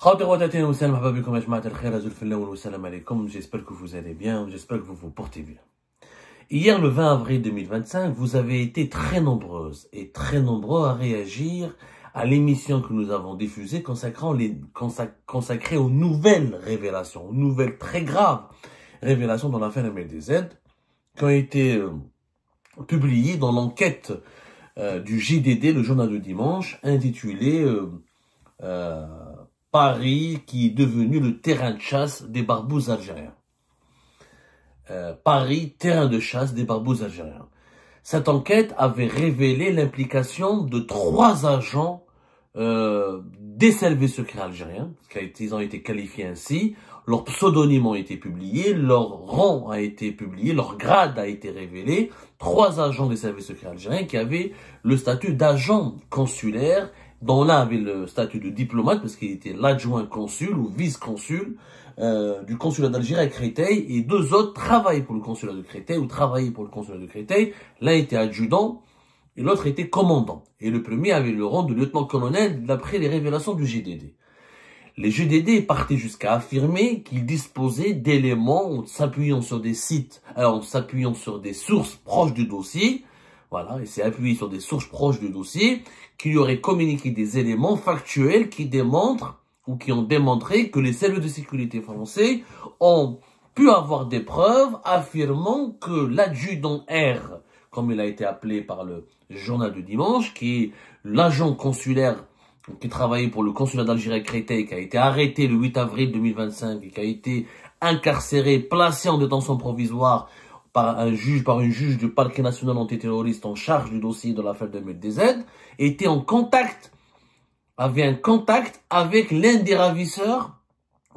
J'espère que vous allez bien, j'espère que vous vous portez bien. Hier, le 20 avril 2025, vous avez été très nombreuses et très nombreux à réagir à l'émission que nous avons diffusée consacrée aux nouvelles révélations, aux nouvelles très graves révélations dans l'affaire MLDZ qui ont été publiées dans l'enquête du JDD, le journal de dimanche, intitulé Paris qui est devenu le terrain de chasse des barbouzes algériens. Paris, terrain de chasse des barbouzes algériens. Cette enquête avait révélé l'implication de 3 agents des services secrets algériens, ils ont été qualifiés ainsi, leurs pseudonymes ont été publiés, leur rang a été publié, leur grade a été révélé. 3 agents des services secrets algériens qui avaient le statut d'agent consulaire, dont l'un avait le statut de diplomate parce qu'il était l'adjoint consul ou vice-consul du consulat d'Algérie à Créteil, et 2 autres travaillaient pour le consulat de Créteil ou travaillaient pour le consulat de Créteil. L'un était adjudant et l'autre était commandant. Et le premier avait le rang de lieutenant-colonel d'après les révélations du JDD. Les JDD partaient jusqu'à affirmer qu'ils disposaient d'éléments en s'appuyant sur des sites, en s'appuyant sur des sources proches du dossier. Voilà, et c'est appuyé sur des sources proches du dossier, qui lui auraient communiqué des éléments factuels qui démontrent ou qui ont démontré que les services de sécurité français ont pu avoir des preuves affirmant que l'adjudant R, comme il a été appelé par le journal de dimanche, qui est l'agent consulaire qui travaillait pour le consulat d'Algérie à Créteil, qui a été arrêté le 8 avril 2025 et qui a été incarcéré, placé en détention provisoire par une juge du parquet national antiterroriste en charge du dossier de l'affaire de MLDZ, était avait un contact avec l'un des ravisseurs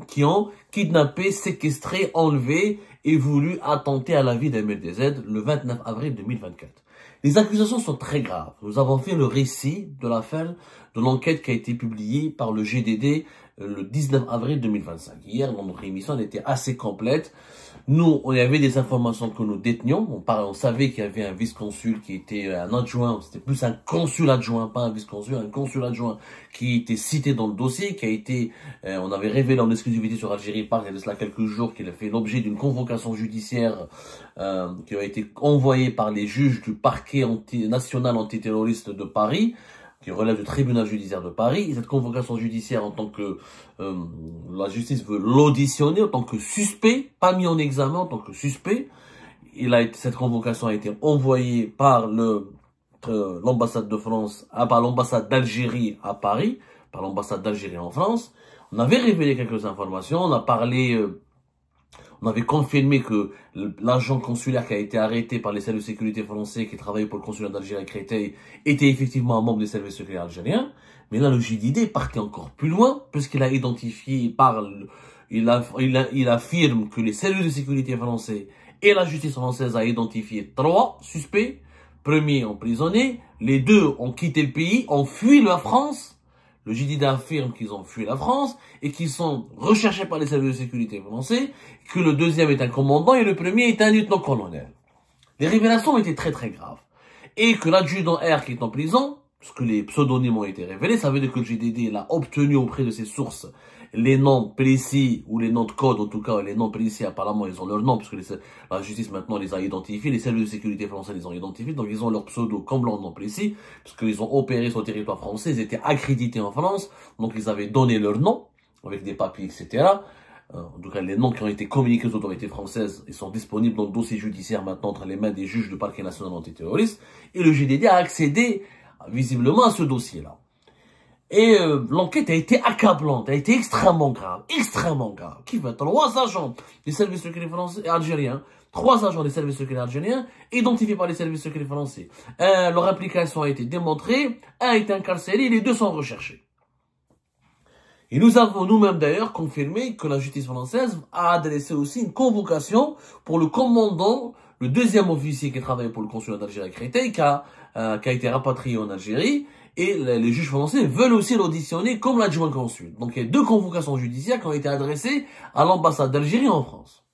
qui ont kidnappé, séquestré, enlevé et voulu attenter à la vie d'MLDZ le 29 avril 2024. Les accusations sont très graves. Nous avons fait le récit de l'affaire, de l'enquête qui a été publiée par le GDD le 19 avril 2025. Hier, dans notre émission, elle était assez complète. Nous, il y avait des informations que nous détenions. On savait qu'il y avait un vice-consul qui était un adjoint, c'était plus un consul adjoint, pas un vice-consul, un consul adjoint qui était cité dans le dossier, qui a été, on avait révélé en exclusivité sur Algérie Park, il y a de cela quelques jours, qu'il a fait l'objet d'une convocation judiciaire qui a été envoyée par les juges du parquet national antiterroriste de Paris, qui relève du tribunal judiciaire de Paris. Et cette convocation judiciaire, en tant que la justice veut l'auditionner en tant que suspect, pas mis en examen, en tant que suspect. Cette convocation a été envoyée par l'ambassade de France, par l'ambassade d'Algérie à Paris, par l'ambassade d'Algérie en France. On avait révélé quelques informations, on a parlé, on avait confirmé que l'agent consulaire qui a été arrêté par les services de sécurité français qui travaillait pour le consulat d'Algérie à Créteil était effectivement un membre des services secrets algériens. Mais là, le JDD partait encore plus loin, puisqu'il a identifié il affirme que les services de sécurité français et la justice française a identifié 3 suspects. Premier emprisonné, les 2 ont quitté le pays, ont fui la France. Le JDD affirme qu'ils ont fui la France et qu'ils sont recherchés par les services de sécurité français, que le deuxième est un commandant et le premier est un lieutenant-colonel. Les révélations ont été très très graves. Et que l'adjudant R qui est en prison, parce que les pseudonymes ont été révélés, ça veut dire que le JDD a obtenu auprès de ses sources les noms précis, ou les noms de code, en tout cas, les noms précis, apparemment, ils ont leur nom, parce que la justice maintenant les a identifiés, les services de sécurité français les ont identifiés, donc ils ont leur pseudo comme leur nom précis, parce qu'ils ont opéré sur le territoire français, ils étaient accrédités en France, donc ils avaient donné leur nom, avec des papiers, etc. En tout cas, les noms qui ont été communiqués aux autorités françaises, ils sont disponibles dans le dossier judiciaire maintenant entre les mains des juges du parquet national antiterroriste, et le JDD a accédé, visiblement, à ce dossier-là. Et l'enquête a été accablante, a été extrêmement grave, Qui fait 3 agents des services secrets français et algériens, 3 agents des services secrets algériens, identifiés par les services secrets français. Leur implication a été démontrée, un a été incarcéré, les 2 sont recherchés. Et nous avons nous-mêmes d'ailleurs confirmé que la justice française a adressé aussi une convocation pour le commandant, le 2e officier qui travaillait pour le consulat d'Algérie à Créteil, qui a été rapatrié en Algérie. Et les juges français veulent aussi l'auditionner comme l'adjoint consul. Donc il y a 2 convocations judiciaires qui ont été adressées à l'ambassade d'Algérie en France.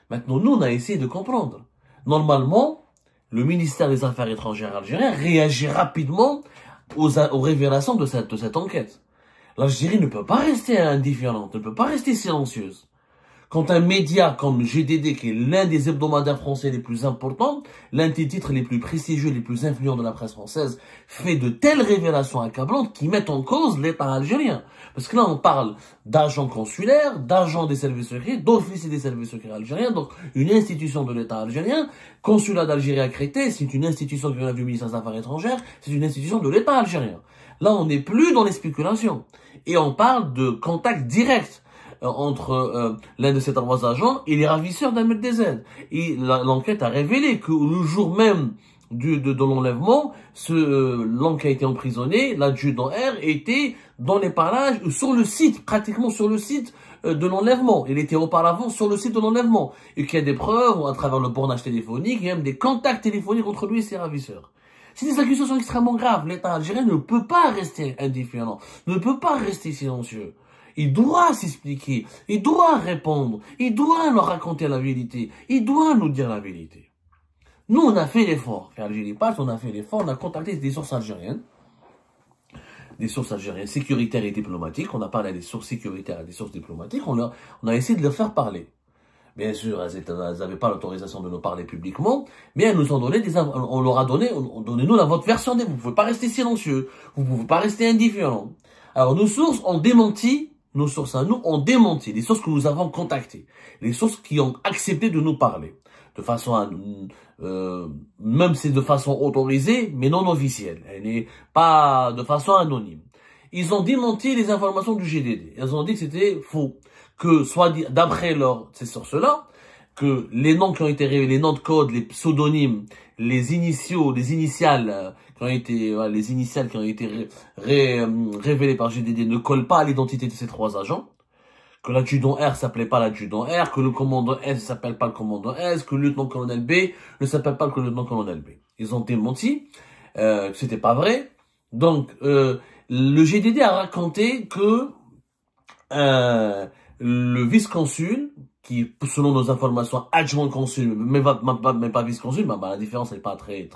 Maintenant, nous, on a essayé de comprendre. Normalement, le ministère des Affaires étrangères algérien réagit rapidement aux révélations de cette enquête. L'Algérie ne peut pas rester indifférente, ne peut pas rester silencieuse. Quand un média comme GDD, qui est l'un des hebdomadaires français les plus importants, l'un des titres les plus prestigieux, les plus influents de la presse française, fait de telles révélations accablantes qui mettent en cause l'État algérien. Parce que là, on parle d'agents consulaires, d'agents des services secrets, d'officiers des services secrets algériens, donc une institution de l'État algérien. Consulat d'Algérie à Créteil, c'est une institution qui vient du ministère des Affaires étrangères, c'est une institution de l'État algérien. Là, on n'est plus dans les spéculations. Et on parle de contact direct entre l'un de ces trois agents et les ravisseurs d'Ahmed Dezed. Et l'enquête a révélé que le jour même de l'enlèvement, l'homme qui a été emprisonné, l'adjudant R, était dans les parages, sur le site, pratiquement sur le site de l'enlèvement. Il était auparavant sur le site de l'enlèvement. Et qu'il y a des preuves à travers le bornage téléphonique, et même des contacts téléphoniques entre lui et ses ravisseurs. C'est des accusations extrêmement graves. L'État algérien ne peut pas rester indifférent, ne peut pas rester silencieux. Il doit s'expliquer, il doit répondre, il doit nous raconter la vérité, il doit nous dire la vérité. Nous, on a fait l'effort. Algérie Pass, on a fait l'effort, on a contacté des sources algériennes sécuritaires et diplomatiques. On a parlé à des sources sécuritaires et des sources diplomatiques. On a essayé de leur faire parler. Bien sûr, elles n'avaient pas l'autorisation de nous parler publiquement, mais elles nous ont donné on leur a donné, donnez-nous votre version vous ne pouvez pas rester silencieux, vous ne pouvez pas rester indifférent. Alors, nos sources ont démenti. Nos sources à nous ont démenti, les sources que nous avons contactées, les sources qui ont accepté de nous parler, de façon même c'est de façon autorisée, mais non officielle, elle n'est pas de façon anonyme. Ils ont démenti les informations du GDD, ils ont dit que c'était faux, que soit d'après ces sources-là, que les noms qui ont été révélés, les noms de code, les pseudonymes, les initiales qui ont été révélées par GDD ne collent pas à l'identité de ces trois agents, que l'adjudant R s'appelait pas l'adjudant R, que le commandant S ne s'appelle pas le commandant S, que le lieutenant-colonel B ne s'appelle pas le lieutenant-colonel B. Ils ont démenti, que c'était pas vrai. Donc, le GDD a raconté que le vice-consul, qui, selon nos informations, adjoint consul, mais pas vice-consul, la différence n'est pas très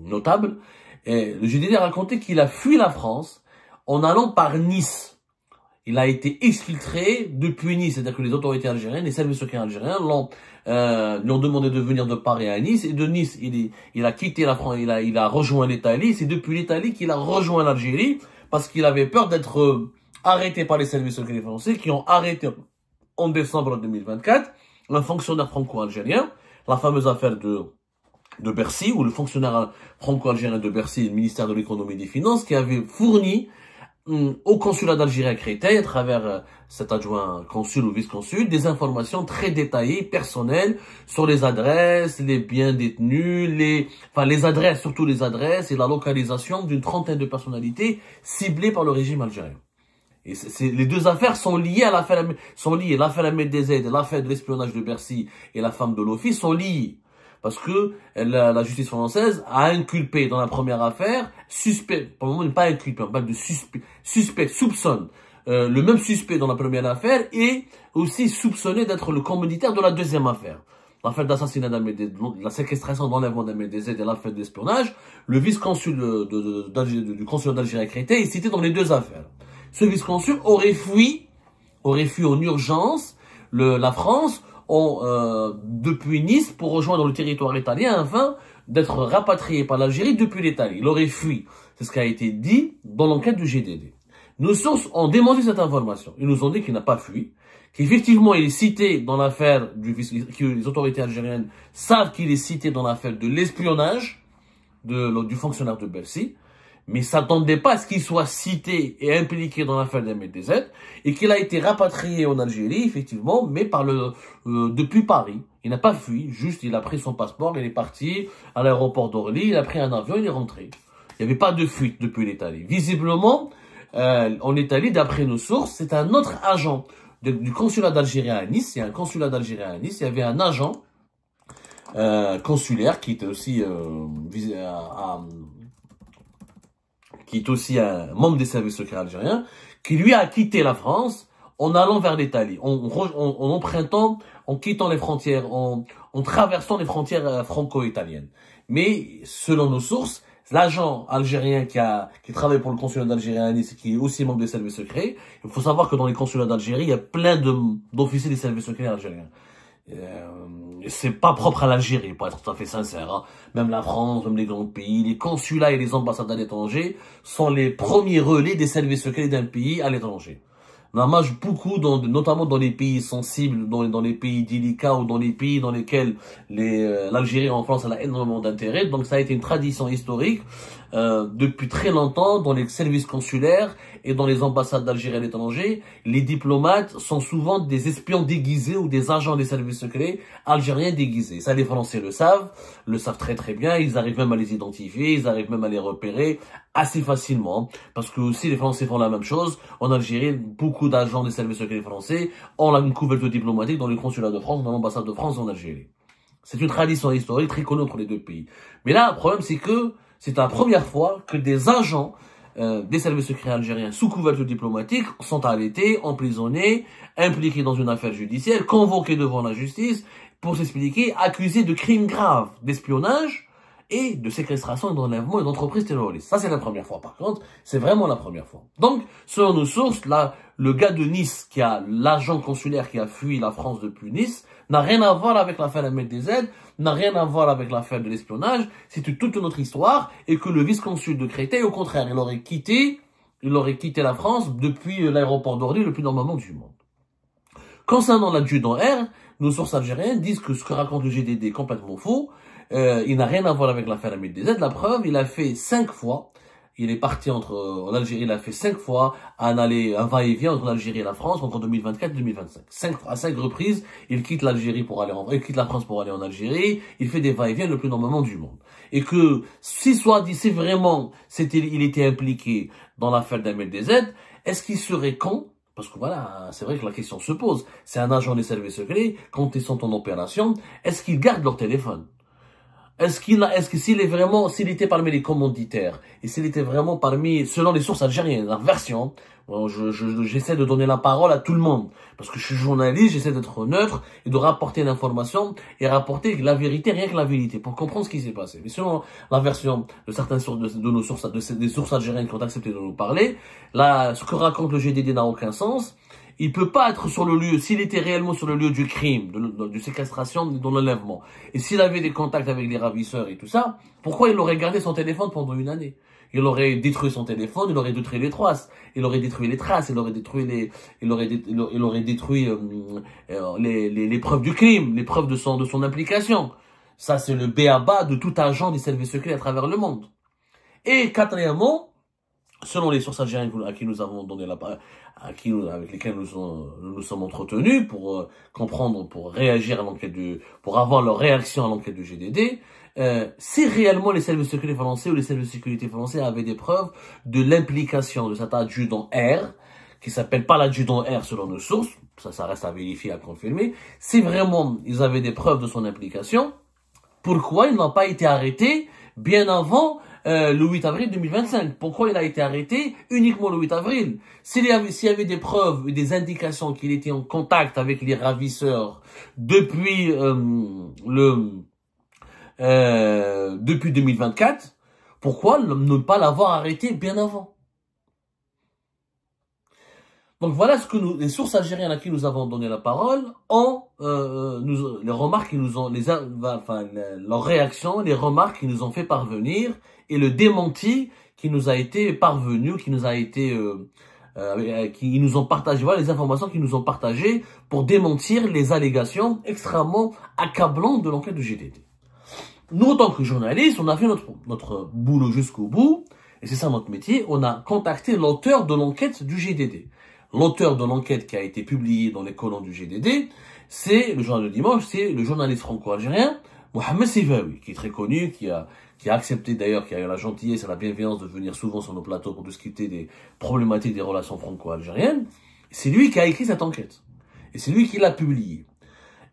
notable. Et le GDD a raconté qu'il a fui la France en allant par Nice. Il a été exfiltré depuis Nice, c'est-à-dire que les autorités algériennes, les services secrets algériens lui ont demandé de venir de Paris à Nice, et de Nice, il a quitté la France, il a rejoint l'Italie, c'est depuis l'Italie qu'il a rejoint l'Algérie, parce qu'il avait peur d'être arrêté par les services secrets français, qui ont arrêté en décembre 2024 un fonctionnaire franco-algérien, la fameuse affaire de Bercy, où le fonctionnaire franco-algérien de Bercy, le ministère de l'économie et des finances, qui avait fourni au consulat d'Algérie à Créteil, à travers cet adjoint consul ou vice-consul, des informations très détaillées, personnelles, sur les adresses, les biens détenus, les adresses, surtout les adresses et la localisation d'une trentaine de personnalités ciblées par le régime algérien. Et les deux affaires sont liées à l'affaire Ahmed Dezed, l'affaire de l'espionnage de Bercy et la femme de l'office sont liées. Parce que la justice française a inculpé dans la première affaire, pour le moment, il n'est pas inculpé, on parle de soupçonne, le même suspect dans la première affaire et aussi soupçonné d'être le commanditaire de la deuxième affaire. L'affaire d'assassinat d'Ahmed Dezed, la séquestration d'enlèvement d'Ahmed Dezed et l'affaire d'espionnage, le vice-consul du consulat d'Algérie à Créteil est cité dans les deux affaires. Ce vice-consul aurait fui en urgence la France, depuis Nice pour rejoindre le territoire italien afin d'être rapatrié par l'Algérie depuis l'Italie. Il aurait fui. C'est ce qui a été dit dans l'enquête du GDD. Nos sources ont démenti cette information. Ils nous ont dit qu'il n'a pas fui, qu'effectivement il est cité dans l'affaire que les autorités algériennes savent qu'il est cité dans l'affaire de l'espionnage du fonctionnaire de Bercy, mais s'attendait pas à ce qu'il soit cité et impliqué dans l'affaire d'Ahmed Dezed, et qu'il a été rapatrié en Algérie, effectivement, mais depuis Paris. Il n'a pas fui, juste il a pris son passeport, il est parti à l'aéroport d'Orly, il a pris un avion, il est rentré. Il n'y avait pas de fuite depuis l'Italie. Visiblement, en Italie, d'après nos sources, c'est un autre agent du consulat d'Algérie à Nice. Il y a un consulat d'Algérie à Nice, il y avait un agent consulaire qui était aussi un membre des services secrets algériens, qui lui a quitté la France en allant vers l'Italie, en quittant les frontières, en traversant les frontières franco-italiennes. Mais, selon nos sources, l'agent algérien qui travaille pour le consulat d'Algérie à Nice et qui est aussi membre des services secrets. Il faut savoir que dans les consulats d'Algérie, il y a plein d'officiers des services secrets algériens. C'est pas propre à l'Algérie, pour être tout à fait sincère. Hein. Même la France, même les grands pays, les consulats et les ambassades à l'étranger sont les premiers relais des services secrets d'un pays à l'étranger. Beaucoup, notamment dans les pays sensibles, dans les pays délicats ou dans les pays dans lesquels l'Algérie en France elle a énormément d'intérêt. Donc ça a été une tradition historique depuis très longtemps dans les services consulaires et dans les ambassades d'Algérie à l'étranger. Les diplomates sont souvent des espions déguisés ou des agents des services secrets algériens déguisés. Ça, les Français le savent très très bien. Ils arrivent même à les identifier, ils arrivent même à les repérer assez facilement, parce que aussi les Français font la même chose. En Algérie, beaucoup d'agents des services secrets français ont une couverture diplomatique dans le consulat de France, dans l'ambassade de France en Algérie. C'est une tradition historique très connue entre les deux pays. Mais là, le problème, c'est que c'est la première fois que des agents des services secrets algériens sous couverture diplomatique sont arrêtés, emprisonnés, impliqués dans une affaire judiciaire, convoqués devant la justice pour s'expliquer, accusés de crimes graves d'espionnage et de séquestration et d'enlèvement et d'entreprises terroristes. Ça, c'est la première fois, par contre. C'est vraiment la première fois. Donc, selon nos sources, là, le gars de Nice, l'agent consulaire qui a fui la France depuis Nice, n'a rien à voir avec l'affaire MLDZ, n'a rien à voir avec l'affaire de l'espionnage. C'est toute une autre histoire. Et que le vice-consul de Créteil, au contraire, il aurait quitté la France depuis l'aéroport d'Orly, le plus normalement du monde. Concernant l'adjudant R, nos sources algériennes disent que ce que raconte le GDD est complètement faux. Il n'a rien à voir avec l'affaire MLDZ. La preuve, il a fait 5 fois. Il est parti en Algérie, il a fait 5 fois un va-et-vient entre l'Algérie et la France entre 2024 et 2025. À 5 reprises, il quitte l'Algérie pour aller il quitte la France pour aller en Algérie. Il fait des va-et-vient le plus normalement du monde. Et que si vraiment il était impliqué dans l'affaire d'MLDZ, est-ce qu'il serait con? Parce que voilà, c'est vrai que la question se pose. C'est un agent des services secrets, quand ils sont en opération, est-ce qu'ils gardent leur téléphone? S'il était parmi les commanditaires, et s'il était vraiment selon les sources algériennes, la version, j'essaie de donner la parole à tout le monde, parce que je suis journaliste, j'essaie d'être neutre, et de rapporter l'information, et rapporter la vérité, rien que la vérité, pour comprendre ce qui s'est passé. Mais selon la version de certaines sources, de nos sources, des sources algériennes qui ont accepté de nous parler, là, ce que raconte le GDD n'a aucun sens. Il peut pas être sur le lieu, s'il était réellement sur le lieu du crime, de séquestration, de l'enlèvement, et s'il avait des contacts avec les ravisseurs et tout ça, pourquoi il aurait gardé son téléphone pendant une année? Il aurait détruit son téléphone, il aurait détruit les traces, il aurait détruit les traces, il aurait détruit les preuves du crime, les preuves de son implication. Ça, c'est le b.a.-ba de tout agent des services secrets à travers le monde. Et quatrièmement, selon les sources algériennes à qui nous avons donné avec lesquelles nous sommes entretenus pour comprendre, pour réagir à l'enquête pour avoir leur réaction à l'enquête du GDD, si réellement les services secrets français ou les services de sécurité français avaient des preuves de l'implication de cet adjudant R, qui s'appelle pas l'adjudant R selon nos sources, ça reste à vérifier, à confirmer, si vraiment ils avaient des preuves de son implication, pourquoi il n'a pas été arrêté bien avant le 8 avril 2025. Pourquoi il a été arrêté uniquement le 8 avril? S'il y avait des preuves et des indications qu'il était en contact avec les ravisseurs depuis 2024, pourquoi ne pas l'avoir arrêté bien avant? Donc voilà ce que les sources algériennes à qui nous avons donné la parole les remarques qui nous ont, leurs réactions, les remarques qui nous ont fait parvenir et le démenti qui nous a été parvenu, qui nous ont partagé, voilà les informations qu'ils nous ont partagées pour démentir les allégations extrêmement accablantes de l'enquête du GDD. Nous, en tant que journalistes, on a fait notre boulot jusqu'au bout, et c'est ça notre métier, on a contacté l'auteur de l'enquête du GDD. L'auteur de l'enquête qui a été publiée dans les colonnes du GDD, c'est le journal de dimanche, c'est le journaliste franco-algérien Mohamed Sivaoui, qui est très connu, qui a accepté d'ailleurs, qui a eu la gentillesse et la bienveillance de venir souvent sur nos plateaux pour discuter des problématiques des relations franco-algériennes. C'est lui qui a écrit cette enquête. Et c'est lui qui l'a publiée.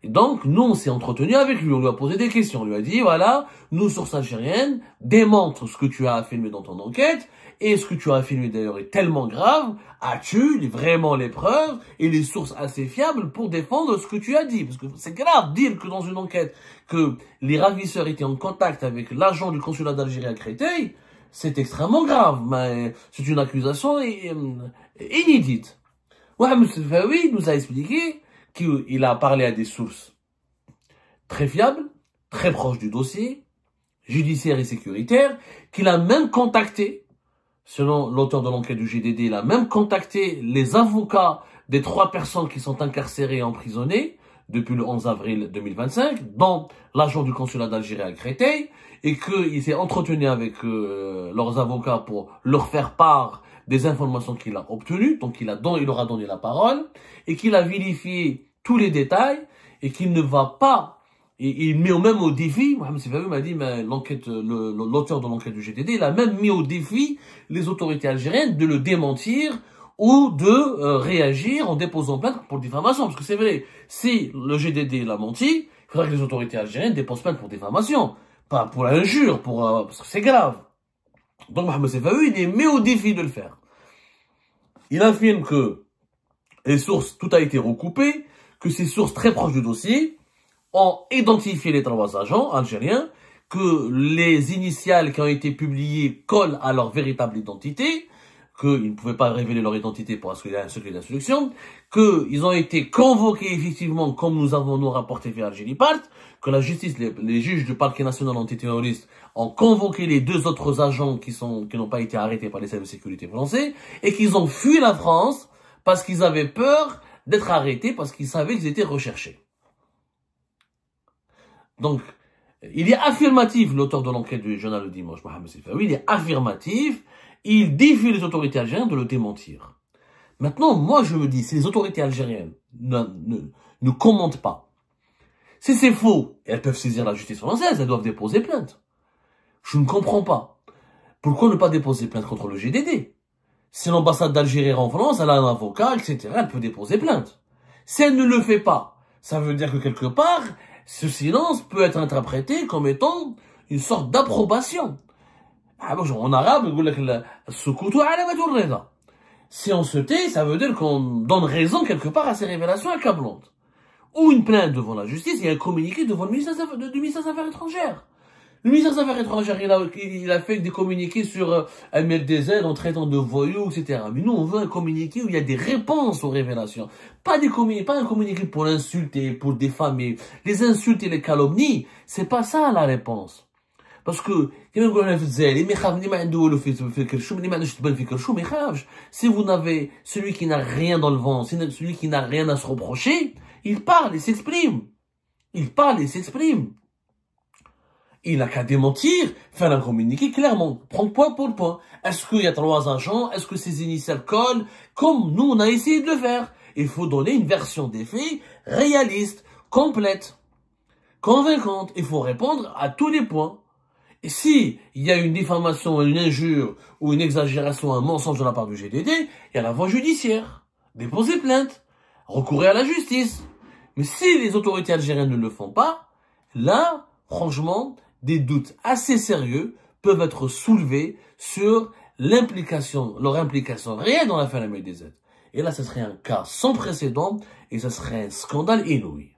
Et donc, nous, on s'est entretenu avec lui, on lui a posé des questions, on lui a dit, voilà, nos sources algériennes démontrent ce que tu as affirmé dans ton enquête, et ce que tu as affirmé d'ailleurs est tellement grave, as-tu vraiment les preuves et les sources assez fiables pour défendre ce que tu as dit? Parce que c'est grave de dire que dans une enquête, que les ravisseurs étaient en contact avec l'agent du consulat d'Algérie à Créteil, c'est extrêmement grave. Mais c'est une accusation inédite. Mohamed Selfaoui nous a expliqué qu'il a parlé à des sources très fiables, très proches du dossier, judiciaire et sécuritaire, qu'il a même contacté, selon l'auteur de l'enquête du GDD, il a même contacté les avocats des 3 personnes qui sont incarcérées et emprisonnées depuis le 11 avril 2025, dont l'agent du consulat d'Algérie à Créteil, et qu'il s'est entretenu avec leurs avocats pour leur faire part des informations qu'il a obtenues, donc il leur a donné la parole, et qu'il a vérifié tous les détails, et qu'il ne va pas, et il met même au défi, Mohamed Selfaoui m'a dit, mais l'auteur de l'enquête du GDD, il a même mis au défi les autorités algériennes de le démentir, ou de réagir en déposant plainte pour diffamation. Parce que c'est vrai, si le GDD l'a menti, il faudra que les autorités algériennes déposent plainte pour diffamation. Pas pour l'injure, parce que c'est grave. Donc Mohamed Selfaoui, il est mis au défi de le faire. Il affirme que les sources, tout a été recoupé, que ces sources très proches du dossier ont identifié les 3 agents algériens, que les initiales qui ont été publiées collent à leur véritable identité, qu'ils ne pouvaient pas révéler leur identité pour assurer un secret d'instruction, qu'ils ont été convoqués effectivement, comme nous rapporté via Algérie Part, que la justice, les juges du parquet national antiterroriste ont convoqué les 2 autres agents qui n'ont pas été arrêtés par les services de sécurité français, et qu'ils ont fui la France parce qu'ils avaient peur d'être arrêtés, parce qu'ils savaient qu'ils étaient recherchés. Donc, il est affirmatif, l'auteur de l'enquête du journal Le Dimanche, Mohamed Selfaoui, il est affirmatif. Il défie les autorités algériennes de le démentir. Maintenant, moi, je me dis, si les autorités algériennes ne commentent pas, si c'est faux, elles peuvent saisir la justice française, elles doivent déposer plainte. Je ne comprends pas. Pourquoi ne pas déposer plainte contre le GDD? Si l'ambassade d'Algérie en France, elle a un avocat, etc., elle peut déposer plainte. Si elle ne le fait pas, ça veut dire que quelque part, ce silence peut être interprété comme étant une sorte d'approbation. En arabe, si on se tait, ça veut dire qu'on donne raison quelque part à ces révélations accablantes. Ou une plainte devant la justice et un communiqué devant le ministère des Affaires étrangères. Le ministère des Affaires étrangères, il a fait des communiqués sur MLDZ en traitant de voyous, etc. Mais nous, on veut un communiqué où il y a des réponses aux révélations. Pas un communiqué pour insulter, pour diffamer. Les insultes et les calomnies, c'est pas ça la réponse. Parce que, si vous n'avez celui qui n'a rien dans le ventre, celui qui n'a rien à se reprocher, il parle et s'exprime. Il parle et s'exprime. Il n'a qu'à démentir, faire un communiqué clairement, prendre point pour point. Est-ce qu'il y a 3 agents? Est-ce que ces initiales collent? Comme nous, on a essayé de le faire. Il faut donner une version des faits réaliste, complète, convaincante. Il faut répondre à tous les points. Et si il y a une diffamation, une injure ou une exagération, un mensonge de la part du GDD, il y a la voie judiciaire. Déposer plainte, recourir à la justice. Mais si les autorités algériennes ne le font pas, là, franchement, des doutes assez sérieux peuvent être soulevés sur leur implication réelle dans l'affaire MLDZ. Et là, ce serait un cas sans précédent et ce serait un scandale inouï.